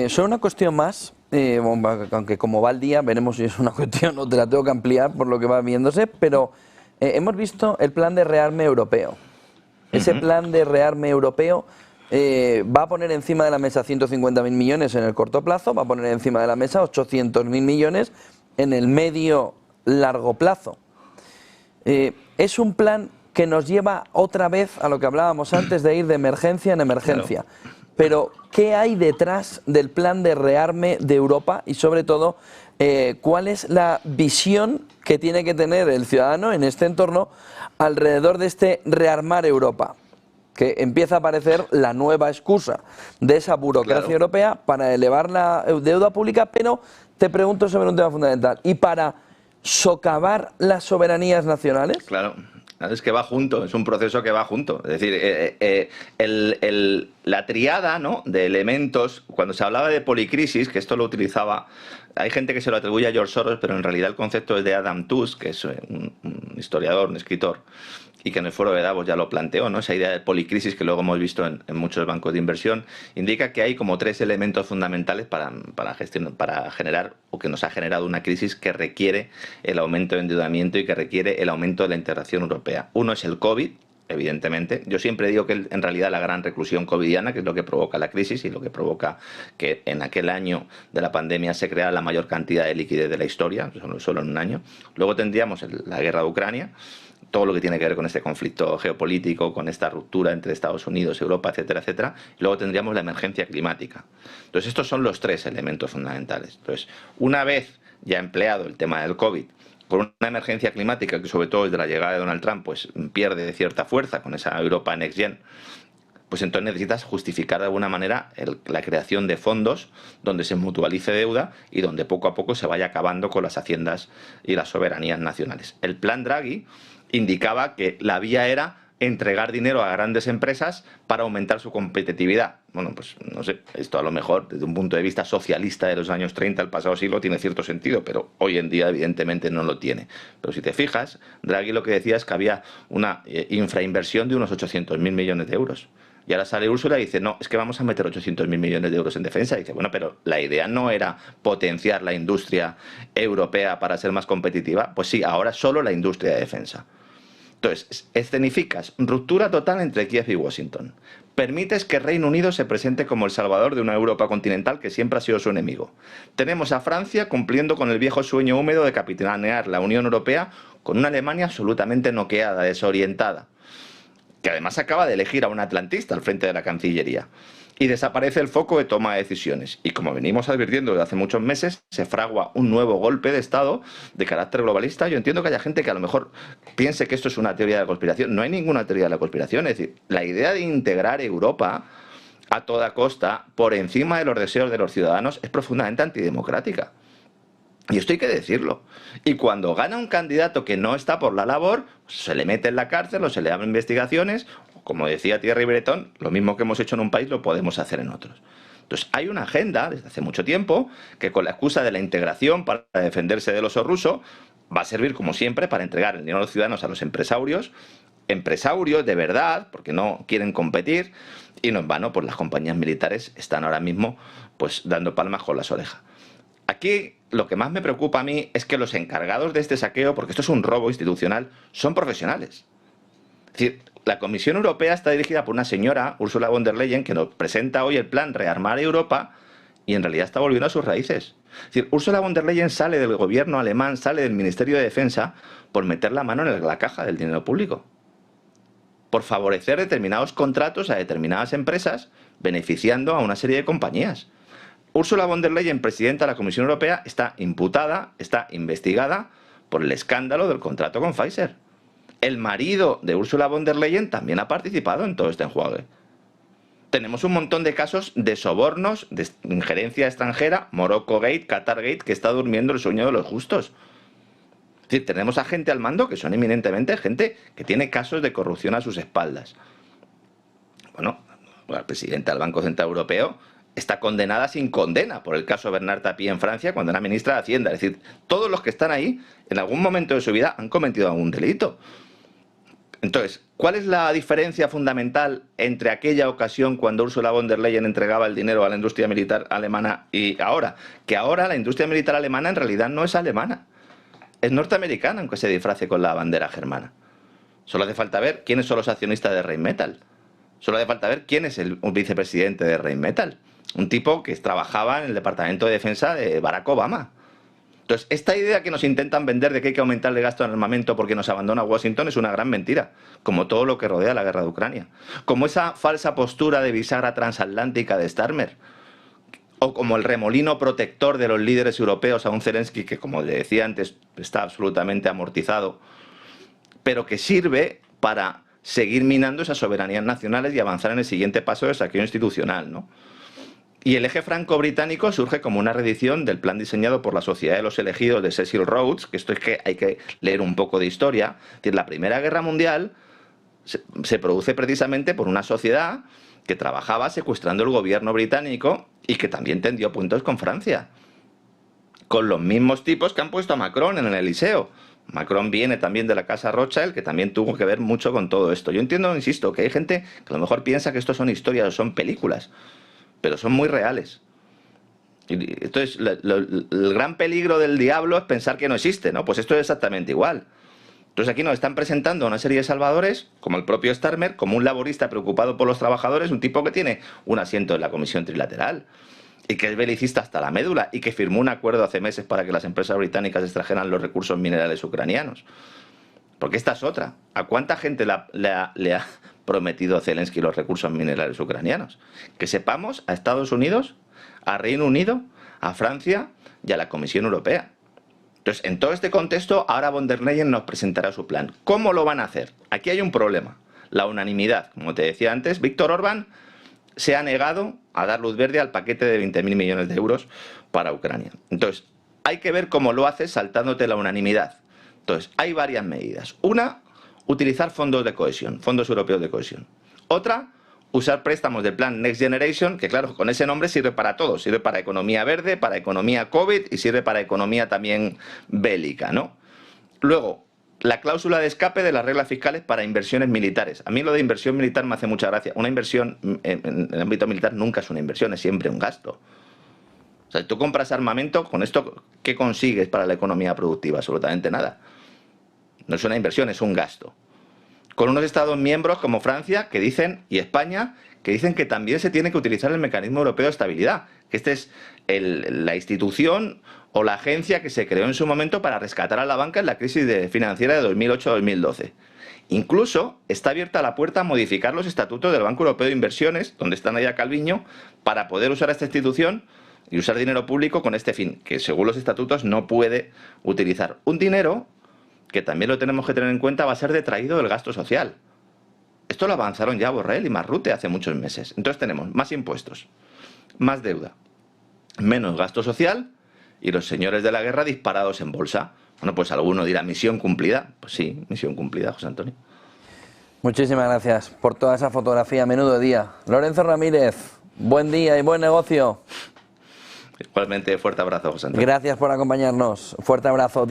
Solo una cuestión más, aunque como va el día, veremos si es una cuestión o te la tengo que ampliar por lo que va viéndose, pero hemos visto el plan de rearme europeo. Ese plan de rearme europeo va a poner encima de la mesa 150.000 millones en el corto plazo, va a poner encima de la mesa 800.000 millones en el medio largo plazo. Es un plan que nos lleva otra vez a lo que hablábamos antes de ir de emergencia en emergencia. Claro. Pero, ¿qué hay detrás del plan de rearme de Europa? Y sobre todo, ¿cuál es la visión que tiene que tener el ciudadano en este entorno alrededor de este rearmar Europa? Que empieza a aparecer la nueva excusa de esa burocracia europea para elevar la deuda pública, pero te pregunto sobre un tema fundamental. ¿Y para socavar las soberanías nacionales? Claro. Es que va junto, es un proceso que va junto. Es decir, la triada, ¿no?, de elementos, cuando se hablaba de policrisis, que esto lo utilizaba, hay gente que se lo atribuye a George Soros, pero en realidad el concepto es de Adam Tooze, que es un historiador, un escritor, y que en el foro de Davos ya lo planteó, ¿no? Esa idea de policrisis que luego hemos visto en muchos bancos de inversión, indica que hay como tres elementos fundamentales para generar, o que nos ha generado una crisis que requiere el aumento de endeudamiento y que requiere el aumento de la integración europea. Uno es el COVID, evidentemente. Yo siempre digo que en realidad la gran reclusión covidiana, que es lo que provoca la crisis y lo que provoca que en aquel año de la pandemia se crea la mayor cantidad de liquidez de la historia, solo en un año. Luego tendríamos la guerra de Ucrania, todo lo que tiene que ver con este conflicto geopolítico, con esta ruptura entre Estados Unidos, Europa, etcétera, etcétera. Y luego tendríamos la emergencia climática. Entonces, estos son los tres elementos fundamentales. Entonces, una vez ya empleado el tema del COVID, por una emergencia climática que sobre todo desde la llegada de Donald Trump pues pierde cierta fuerza con esa Europa Next Gen, pues entonces necesitas justificar de alguna manera la creación de fondos donde se mutualice deuda y donde poco a poco se vaya acabando con las haciendas y las soberanías nacionales. El plan Draghi indicaba que la vía era entregar dinero a grandes empresas para aumentar su competitividad. Bueno, pues no sé, esto a lo mejor desde un punto de vista socialista de los años 30 del pasado siglo tiene cierto sentido, pero hoy en día evidentemente no lo tiene. Pero si te fijas, Draghi lo que decía es que había una infrainversión de unos 800.000 millones de euros. Y ahora sale Úrsula y dice, no, es que vamos a meter 800.000 millones de euros en defensa. Y dice, bueno, pero la idea no era potenciar la industria europea para ser más competitiva. Pues sí, ahora solo la industria de defensa. Entonces, escenificas ruptura total entre Kiev y Washington. Permites que Reino Unido se presente como el salvador de una Europa continental que siempre ha sido su enemigo. Tenemos a Francia cumpliendo con el viejo sueño húmedo de capitanear la Unión Europea con una Alemania absolutamente noqueada, desorientada, que además acaba de elegir a un atlantista al frente de la Cancillería. Y desaparece el foco de toma de decisiones. Y como venimos advirtiendo desde hace muchos meses, se fragua un nuevo golpe de Estado de carácter globalista. Yo entiendo que haya gente que a lo mejor piense que esto es una teoría de la conspiración. No hay ninguna teoría de la conspiración. Es decir, la idea de integrar Europa a toda costa, por encima de los deseos de los ciudadanos, es profundamente antidemocrática. Y esto hay que decirlo. Y cuando gana un candidato que no está por la labor, se le mete en la cárcel o se le abren investigaciones. Como decía Thierry Breton, lo mismo que hemos hecho en un país lo podemos hacer en otros. Entonces hay una agenda desde hace mucho tiempo que con la excusa de la integración para defenderse del oso ruso va a servir como siempre para entregar el dinero a los ciudadanos a los empresarios de verdad, porque no quieren competir, y no en vano, pues las compañías militares están ahora mismo pues dando palmas con las orejas. Aquí lo que más me preocupa a mí es que los encargados de este saqueo, porque esto es un robo institucional, son profesionales. Es decir, la Comisión Europea está dirigida por una señora, Ursula von der Leyen, que nos presenta hoy el plan Rearmar Europa y en realidad está volviendo a sus raíces. Es decir, Ursula von der Leyen sale del gobierno alemán, sale del Ministerio de Defensa por meter la mano en la caja del dinero público, por favorecer determinados contratos a determinadas empresas, beneficiando a una serie de compañías. Ursula von der Leyen, presidenta de la Comisión Europea, está imputada, está investigada por el escándalo del contrato con Pfizer. El marido de Ursula von der Leyen también ha participado en todo este enjuague. Tenemos un montón de casos de sobornos, de injerencia extranjera, Morocco Gate, Qatar Gate, que está durmiendo el sueño de los justos. Es decir, tenemos a gente al mando que son eminentemente gente que tiene casos de corrupción a sus espaldas. Bueno, la presidenta del Banco Central Europeo está condenada sin condena por el caso Bernard Tapie en Francia cuando era ministra de Hacienda. Es decir, todos los que están ahí, en algún momento de su vida, han cometido algún delito. Entonces, ¿cuál es la diferencia fundamental entre aquella ocasión cuando Ursula von der Leyen entregaba el dinero a la industria militar alemana y ahora? Que ahora la industria militar alemana en realidad no es alemana, es norteamericana, aunque se disfrace con la bandera germana. Solo hace falta ver quiénes son los accionistas de Rheinmetall. Solo hace falta ver quién es el vicepresidente de Rheinmetall. Un tipo que trabajaba en el Departamento de Defensa de Barack Obama. Entonces, esta idea que nos intentan vender de que hay que aumentar el gasto en armamento porque nos abandona Washington es una gran mentira, como todo lo que rodea la guerra de Ucrania. Como esa falsa postura de bisagra transatlántica de Starmer. O como el remolino protector de los líderes europeos a un Zelensky que, como le decía antes, está absolutamente amortizado, pero que sirve para seguir minando esas soberanías nacionales y avanzar en el siguiente paso de saqueo institucional, ¿no? Y el eje franco-británico surge como una reedición del plan diseñado por la Sociedad de los Elegidos de Cecil Rhodes, que esto es que hay que leer un poco de historia. Es decir, la Primera Guerra Mundial se produce precisamente por una sociedad que trabajaba secuestrando el gobierno británico y que también tendió puntos con Francia, con los mismos tipos que han puesto a Macron en el Eliseo. Macron viene también de la casa Rothschild, que también tuvo que ver mucho con todo esto. Yo entiendo, insisto, que hay gente que a lo mejor piensa que esto son historias o son películas, pero son muy reales. Entonces, el gran peligro del diablo es pensar que no existe, ¿no? Pues esto es exactamente igual. Entonces aquí nos están presentando una serie de salvadores, como el propio Starmer, como un laborista preocupado por los trabajadores, un tipo que tiene un asiento en la Comisión Trilateral, y que es belicista hasta la médula, y que firmó un acuerdo hace meses para que las empresas británicas extrajeran los recursos minerales ucranianos. Porque esta es otra. ¿A cuánta gente le ha prometido Zelensky los recursos minerales ucranianos? Que sepamos, a Estados Unidos, a Reino Unido, a Francia y a la Comisión Europea. Entonces, en todo este contexto, ahora von der Leyen nos presentará su plan. ¿Cómo lo van a hacer? Aquí hay un problema. La unanimidad. Como te decía antes, Víctor Orbán se ha negado a dar luz verde al paquete de 20.000 millones de euros para Ucrania. Entonces, hay que ver cómo lo hace saltándote la unanimidad. Entonces, hay varias medidas. Una, utilizar fondos de cohesión, fondos europeos de cohesión. Otra, usar préstamos del plan Next Generation, que claro, con ese nombre sirve para todo. Sirve para economía verde, para economía COVID y sirve para economía también bélica, ¿no? Luego, la cláusula de escape de las reglas fiscales para inversiones militares. A mí lo de inversión militar me hace mucha gracia. Una inversión en el ámbito militar nunca es una inversión, es siempre un gasto. O sea, tú compras armamento, con esto, ¿qué consigues para la economía productiva? Absolutamente nada. No es una inversión, es un gasto. Con unos Estados miembros como Francia que dicen, y España, que dicen que también se tiene que utilizar el mecanismo europeo de estabilidad, que esta es la institución o la agencia que se creó en su momento para rescatar a la banca en la crisis financiera de 2008-2012. Incluso está abierta la puerta a modificar los estatutos del Banco Europeo de Inversiones, donde está Nadia Calviño, para poder usar esta institución y usar dinero público con este fin, que según los estatutos no puede utilizar. Un dinero que también lo tenemos que tener en cuenta va a ser detraído del gasto social. Esto lo avanzaron ya Borrell y Marrute hace muchos meses. Entonces tenemos más impuestos, más deuda, menos gasto social y los señores de la guerra disparados en bolsa. Bueno, pues alguno dirá, misión cumplida. Pues sí, misión cumplida, José Antonio. Muchísimas gracias por toda esa fotografía. Menudo día. Lorenzo Ramírez, buen día y buen negocio. Igualmente, fuerte abrazo, José Antonio. Gracias por acompañarnos. Fuerte abrazo.